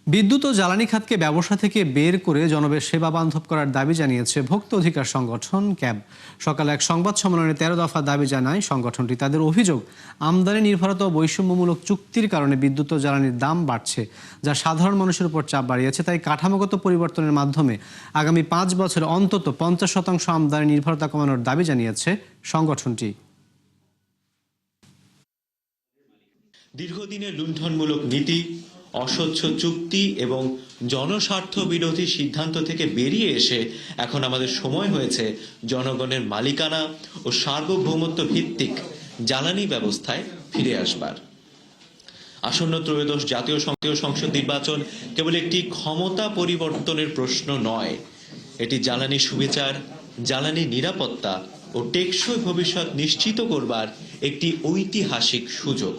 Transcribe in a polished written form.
বিদ্যুৎ ও জ্বালানি খাতকে ব্যবসা থেকে বের করে জনবের সেবা বান্ধব করার দাবি জানিয়েছে ভোক্তা অধিকার সংগঠন ক্যাব। সকালে এক সংবাদ সম্মেলনে 13 দফা দাবি জানায় সংগঠনটি। তাদের অভিযোগ, আমদানি নির্ভরতা ও বৈষম্যমূলক চুক্তির কারণে বিদ্যুৎ ও জ্বালানির দাম বাড়ছে, যা সাধারণ মানুষের উপর চাপ বাড়িয়েছে। তাই কাঠামোগত পরিবর্তনের মাধ্যমে আগামী 5 বছরে অন্তত 50% আমদানি নির্ভরতা কমানোর দাবি জানিয়েছে সংগঠনটি। দীর্ঘদিনের লুণ্ঠনমূলক নীতি, অস্বচ্ছ চুক্তি এবং জনস্বার্থ বিরোধী সিদ্ধান্ত থেকে বেরিয়ে এসে এখন আমাদের সময় হয়েছে জনগণের মালিকানা ও সার্বভৌমত্ব ভিত্তিক জ্বালানি ব্যবস্থায় ফিরে আসবার। আসন্ন ত্রয়োদশ জাতীয় সংসদ নির্বাচন কেবল একটি ক্ষমতা পরিবর্তনের প্রশ্ন নয়, এটি জ্বালানি সুবিচার, জ্বালানি নিরাপত্তা ও টেকসই ভবিষ্যৎ নিশ্চিত করবার একটি ঐতিহাসিক সুযোগ।